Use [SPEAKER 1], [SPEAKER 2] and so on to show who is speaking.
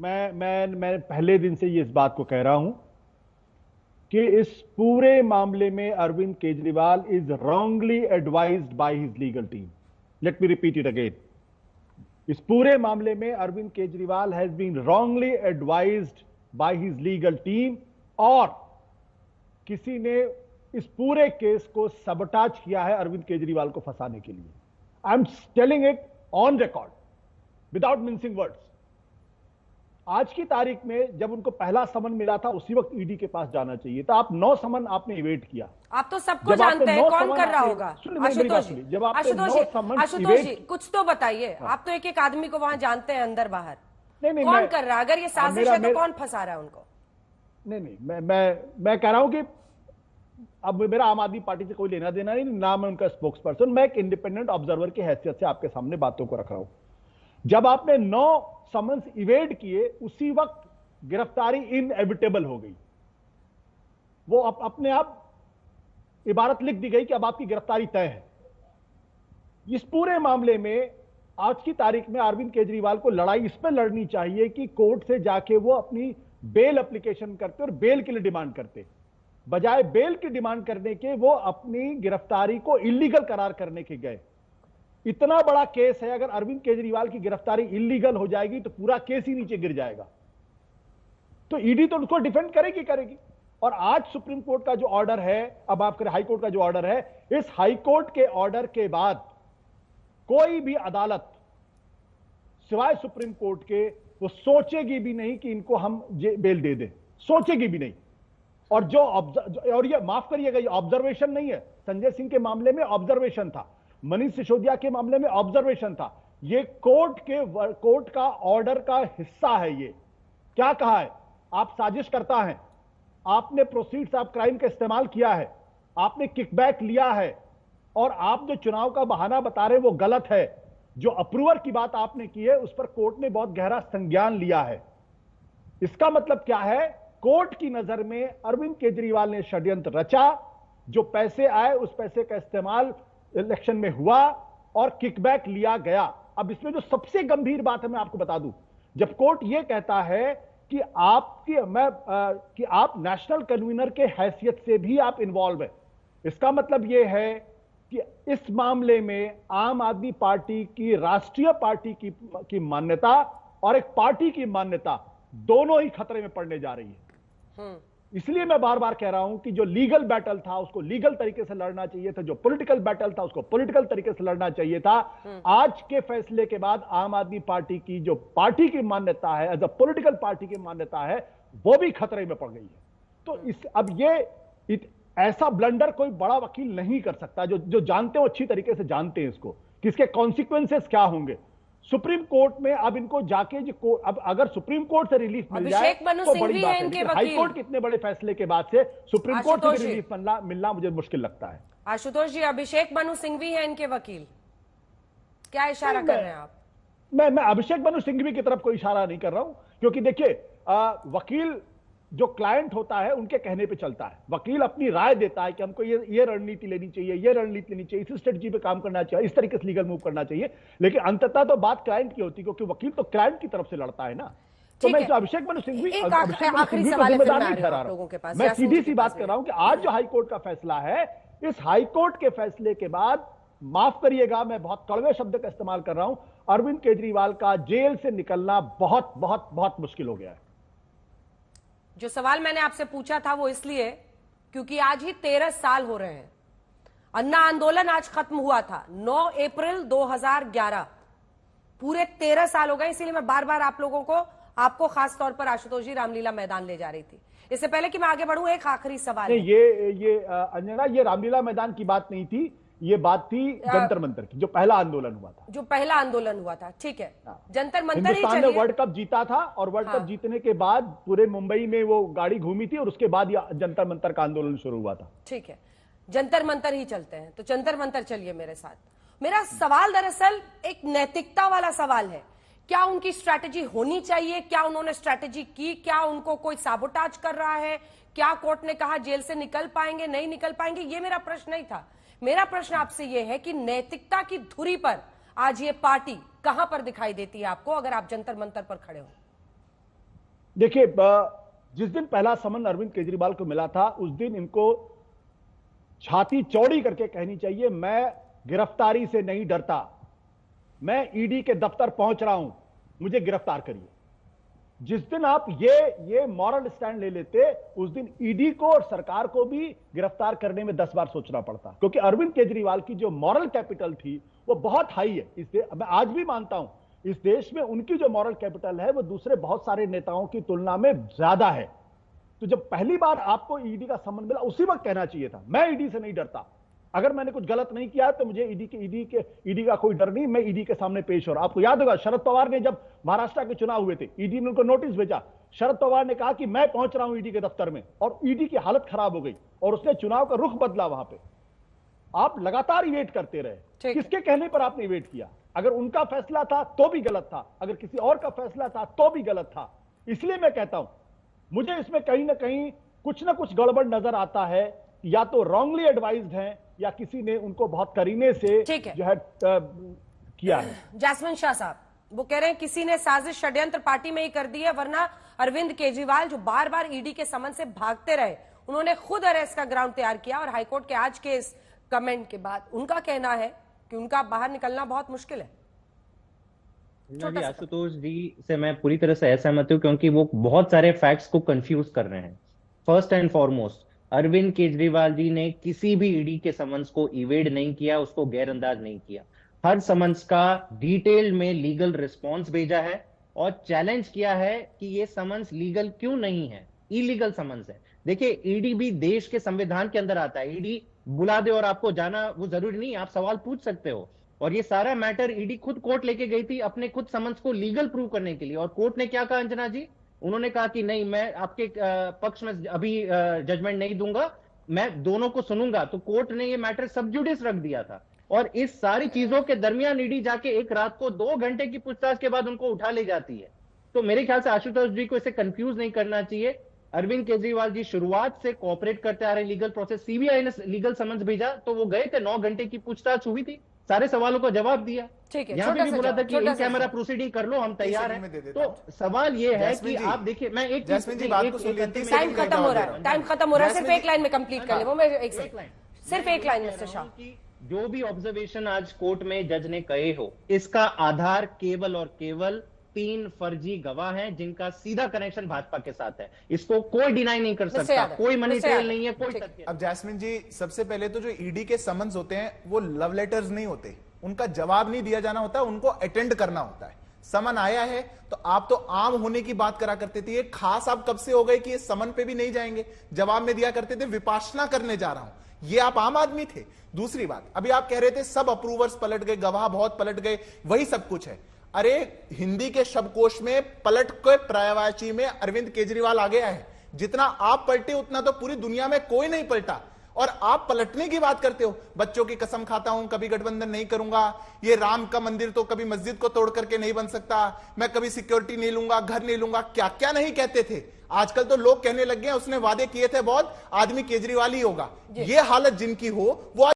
[SPEAKER 1] मैं पहले दिन से ये इस बात को कह रहा हूं कि इस पूरे मामले में Arvind Kejriwal is wrongly advised by his legal team. Let me repeat it again. इस पूरे मामले में Arvind Kejriwal has been wrongly advised by his legal team, और किसी ने इस पूरे केस को सबटाज किया है अरविंद केजरीवाल को फंसाने के लिए। I am telling it on record without mincing words. आज की तारीख में जब उनको पहला समन मिला था उसी वक्त ईडी के पास जाना चाहिए था। आप 9 समन आपने इवेट किया।
[SPEAKER 2] आप तो सबको जानते हैं कौन कर रहा होगा। आशुतोष जी,
[SPEAKER 1] जब
[SPEAKER 2] आशुतोष जी कुछ तो बताइए। आप तो एक एक आदमी को वहां जानते हैं अंदर बाहर। नहीं, कौन कर रहा है? अगर ये साजिश है तो कौन फंसा रहा है उनको?
[SPEAKER 1] नहीं, मैं कह रहा हूं कि अब मेरा आम आदमी पार्टी से कोई लेना देना नहीं, ना मैं उनका स्पोक्स पर्सन। मैं एक इंडिपेंडेंट ऑब्जर्वर की हैसियत से आपके सामने बातों को रख रहा हूं। जब आपने 9 समन्स इवेड किए उसी वक्त गिरफ्तारी इनएविटेबल हो गई। वो अपने आप इबारत लिख दी गई कि अब आपकी गिरफ्तारी तय है। इस पूरे मामले में आज की तारीख में अरविंद केजरीवाल को लड़ाई इस पर लड़नी चाहिए कि कोर्ट से जाके वो अपनी बेल एप्लीकेशन करते और बेल के लिए डिमांड करते, बजाय बेल की डिमांड करने के वो अपनी गिरफ्तारी को इलीगल करार करने के गए। इतना बड़ा केस है, अगर अरविंद केजरीवाल की गिरफ्तारी इलीगल हो जाएगी तो पूरा केस ही नीचे गिर जाएगा। तो ईडी तो उसको डिफेंड करेगी। और आज सुप्रीम कोर्ट का जो ऑर्डर है, अब आप करें हाई कोर्ट का जो ऑर्डर है, इस हाई कोर्ट के ऑर्डर के बाद कोई भी अदालत सिवाय सुप्रीम कोर्ट के वो सोचेगी भी नहीं कि इनको हम बेल दे दें, सोचेगी भी नहीं। और ये माफ करिएगा, ये ऑब्जर्वेशन नहीं है। संजय सिंह के मामले में ऑब्जर्वेशन था, मनीष सिसोदिया के मामले में ऑब्जर्वेशन था। ये कोर्ट का ऑर्डर का हिस्सा है। ये क्या कहा है? आप साजिश करता है, आपने प्रोसीड्स ऑफ क्राइम का इस्तेमाल किया है, आपने किकबैक लिया है, और आप जो चुनाव का बहाना बता रहे हैं वो गलत है। जो अप्रूवर की बात आपने की है उस पर कोर्ट ने बहुत गहरा संज्ञान लिया है। इसका मतलब क्या है? कोर्ट की नजर में अरविंद केजरीवाल ने षड्यंत्र रचा, जो पैसे आए उस पैसे का इस्तेमाल इलेक्शन में हुआ और किकबैक लिया गया। अब इसमें जो सबसे गंभीर बात है मैं आपको बता दूं, जब कोर्ट यह कहता है कि आप नेशनल कन्वीनर के हैसियत से भी आप इन्वॉल्व है, इसका मतलब यह है कि इस मामले में आम आदमी पार्टी की राष्ट्रीय पार्टी की मान्यता और एक पार्टी की मान्यता दोनों ही खतरे में पड़ने जा रही है। इसलिए मैं बार बार कह रहा हूं कि जो लीगल बैटल था उसको लीगल तरीके से लड़ना चाहिए था, जो पॉलिटिकल बैटल था उसको पॉलिटिकल तरीके से लड़ना चाहिए था। आज के फैसले के बाद आम आदमी पार्टी की जो पार्टी की मान्यता है, एज अ पॉलिटिकल पार्टी की मान्यता है, वो भी खतरे में पड़ गई है। तो अब ये ऐसा ब्लंडर कोई बड़ा वकील नहीं कर सकता। जो जानते हो अच्छी तरीके से जानते हैं इसको कि इसके कॉन्सिक्वेंसेस क्या होंगे। सुप्रीम कोर्ट में अब इनको जाके अब अगर सुप्रीम कोर्ट से रिलीफ मिल जाए तो बड़ी बात है, लेकिन हाई कोर्ट के इतने बड़े फैसले के बाद से सुप्रीम कोर्ट से रिलीफ मिलना मुझे मुश्किल लगता है।
[SPEAKER 2] आशुतोष जी, अभिषेक मनु सिंघवी है इनके वकील, क्या इशारा कर रहे हैं आप?
[SPEAKER 1] मैं अभिषेक मनु सिंघवी की तरफ कोई इशारा नहीं कर रहा हूं, क्योंकि देखिए वकील जो क्लाइंट होता है उनके कहने पे चलता है। वकील अपनी राय देता है कि हमको ये रणनीति लेनी चाहिए, ये रणनीति लेनी चाहिए, इस स्ट्रेटजी पे काम करना चाहिए, इस तरीके से लीगल मूव करना चाहिए, लेकिन अंततः तो बात क्लाइंट की होती है, क्योंकि वकील तो क्लाइंट की तरफ से लड़ता है ना। तो मैं अभिषेक मनु सिंघवी को जिम्मेदार नहीं ठहरा रहा हूं। मैं सीधी सी बात कर रहा हूं कि आज जो हाईकोर्ट का फैसला है, इस हाईकोर्ट के फैसले के बाद, माफ करिएगा मैं बहुत कड़वे शब्द का इस्तेमाल कर रहा हूं, अरविंद केजरीवाल का जेल से निकलना बहुत बहुत बहुत मुश्किल हो गया है।
[SPEAKER 2] जो सवाल मैंने आपसे पूछा था वो इसलिए क्योंकि आज ही 13 साल हो रहे हैं। अन्ना आंदोलन आज खत्म हुआ था 9 अप्रैल 2011। पूरे 13 साल हो गए। इसीलिए मैं बार बार आप लोगों को, आपको खास तौर पर आशुतोष जी, रामलीला मैदान ले जा रही थी। इससे पहले कि मैं आगे बढ़ूं, एक आखिरी सवाल।
[SPEAKER 1] ये अंजना, ये रामलीला मैदान की बात नहीं थी, ये बात थी जंतर मंतर की, जो पहला आंदोलन हुआ था।
[SPEAKER 2] जो पहला आंदोलन हुआ था, ठीक है। जंतर मंतर ही
[SPEAKER 1] हिंदुस्तान ने वर्ल्ड कप जीता था, और वर्ल्ड कप जीतने के बाद पूरे मुंबई में वो गाड़ी घूमी थी, और उसके बाद ये जंतर मंतर का आंदोलन शुरू हुआ था।
[SPEAKER 2] ठीक है, जंतर मंतर ही चलते हैं, तो जंतर मंतर चलिए मेरे साथ। मेरा सवाल दरअसल एक नैतिकता वाला सवाल है। क्या उनकी स्ट्रैटेजी होनी चाहिए? क्या उन्होंने स्ट्रैटेजी की? क्या उनको कोई साबोटाज कर रहा है? क्या कोर्ट ने कहा जेल से निकल पाएंगे, नहीं निकल पाएंगे? ये मेरा प्रश्न नहीं था। मेरा प्रश्न आपसे यह है कि नैतिकता की धुरी पर आज ये पार्टी कहां पर दिखाई देती है आपको, अगर आप जंतर मंतर पर खड़े हो?
[SPEAKER 1] देखिए, जिस दिन पहला समन अरविंद केजरीवाल को मिला था, उस दिन इनको छाती चौड़ी करके कहनी चाहिए, मैं गिरफ्तारी से नहीं डरता, मैं ईडी के दफ्तर पहुंच रहा हूं, मुझे गिरफ्तार करिए। जिस दिन आप ये मॉरल स्टैंड ले लेते, उस दिन ईडी को और सरकार को भी गिरफ्तार करने में 10 बार सोचना पड़ता, क्योंकि अरविंद केजरीवाल की जो मॉरल कैपिटल थी वो बहुत हाई है। मैं आज भी मानता हूं, इस देश में उनकी जो मॉरल कैपिटल है वो दूसरे बहुत सारे नेताओं की तुलना में ज्यादा है। तो जब पहली बार आपको ईडी का सम्मन मिला, उसी वक्त कहना चाहिए था, मैं ईडी से नहीं डरता, अगर मैंने कुछ गलत नहीं किया तो मुझे ईडी का कोई डर नहीं, मैं ईडी के सामने पेश हो रहा। आपको याद होगा, शरद पवार ने जब महाराष्ट्र के चुनाव हुए थे, ईडी ने उनको नोटिस भेजा, शरद पवार ने कहा कि मैं पहुंच रहा हूं ईडी के दफ्तर में, और ईडी की हालत खराब हो गई और उसने चुनाव का रुख बदला। वहां पे आप लगातार इवेट करते रहे। किसके कहने पर आपने इवेट किया? अगर उनका फैसला था तो भी गलत था, अगर किसी और का फैसला था तो भी गलत था। इसलिए मैं कहता हूं, मुझे इसमें कहीं ना कहीं कुछ ना कुछ गड़बड़ नजर आता है, या तो रॉन्गली एडवाइज्ड हैं या किसी ने उनको बहुत करीने से जो है किया है।
[SPEAKER 2] जैस्मिन शाह साहब वो कह रहे हैं किसी ने साजिश षड्यंत्र पार्टी में ही कर दी है, वरना अरविंद केजरीवाल जो बार बार ईडी के समन से भागते रहे, उन्होंने खुद अरेस्ट का ग्राउंड तैयार किया। और हाईकोर्ट के आज के इस कमेंट के बाद उनका कहना है कि उनका बाहर निकलना बहुत मुश्किल है।
[SPEAKER 3] जी, आशुतोष जी से मैं पूरी तरह से असहमत हूं, क्योंकि वो बहुत सारे फैक्ट्स को कंफ्यूज कर रहे हैं। First and foremost, Arvind Kejriwal ji ने किसी भी ईडी के समन्स को इवेड नहीं किया, उसको गैरअंदाज नहीं किया। हर समन्स का डिटेल में लीगल रिस्पॉन्स भेजा है और चैलेंज किया है कि ये समन्स लीगल क्यों नहीं है, इलीगल समन्स है। देखिए, ईडी भी देश के संविधान के अंदर आता है। ईडी बुला दे और आपको जाना वो जरूरी नहीं, आप सवाल पूछ सकते हो। और ये सारा मैटर ईडी खुद कोर्ट लेके गई थी अपने खुद समन्स को लीगल प्रूव करने के लिए। और कोर्ट ने क्या कहा अंजना जी? उन्होंने कहा कि नहीं, मैं आपके पक्ष में अभी जजमेंट नहीं दूंगा, मैं दोनों को सुनूंगा। तो कोर्ट ने ये मैटर सब जुडिस रख दिया था। और इस सारी चीजों के दरमियान ईडी जाके एक रात को 2 घंटे की पूछताछ के बाद उनको उठा ले जाती है। तो मेरे ख्याल से आशुतोष जी को इसे कंफ्यूज नहीं करना चाहिए। अरविंद केजरीवाल जी शुरुआत से कोऑपरेट करते आ रहे लीगल प्रोसेस। सीबीआई ने लीगल समन्स भेजा तो वो गए थे, 9 घंटे की पूछताछ हुई थी, सारे सवालों का जवाब दिया।
[SPEAKER 2] ठीक है,
[SPEAKER 3] यहाँ पे भी बोला था कि इन कैमरा प्रोसीडिंग कर लो, हम तैयार हैं। तो सवाल ये है कि आप देखिए, मैं एक
[SPEAKER 2] टाइम खत्म हो रहा है, टाइम खत्म हो रहा है, सिर्फ एक लाइन में कंप्लीट कर ले वो। मैं सिर्फ एक लाइन मिस्टर शाह,
[SPEAKER 3] जो भी ऑब्जर्वेशन आज कोर्ट में जज ने कहे हो, इसका आधार केवल और केवल 3 फर्जी गवाह हैं जिनका सीधा कनेक्शन भाजपा के साथ है। इसको कोई डिनाई नहीं कर सकता, कोई मनी ट्रेल नहीं है, कोई तथ्य।
[SPEAKER 4] अब जैस्मिन जी, सबसे पहले तो जो ईडी के समन्स होते हैं वो लव लेटर्स नहीं होते, उनका जवाब नहीं दिया जाना होता, उनको अटेंड करना होता है। समन आया है तो आप तो आम होने की बात करा करते थे, ये खास आप कब से हो गए कि ये समन पे भी नहीं जाएंगे, जवाब में दिया करते थे विपासना करने जा रहा हूं, ये आप आम आदमी थे। दूसरी बात, अभी आप कह रहे थे सब अप्रूवर्स पलट गए, गवाह बहुत पलट गए, वही सब कुछ है। अरे हिंदी के शब्दकोश में पलट के पर्यायवाची में अरविंद केजरीवाल आ गया है। जितना आप पलटे उतना तो पूरी दुनिया में कोई नहीं पलटा, और आप पलटने की बात करते हो। बच्चों की कसम खाता हूं, कभी गठबंधन नहीं करूंगा, ये राम का मंदिर तो कभी मस्जिद को तोड़ करके नहीं बन सकता, मैं कभी सिक्योरिटी नहीं लूंगा, घर नहीं लूंगा, क्या क्या नहीं कहते थे। आजकल तो लोग कहने लग गए उसने वादे किए थे बहुत, आदमी केजरीवाल ही होगा। ये हालत जिनकी हो वो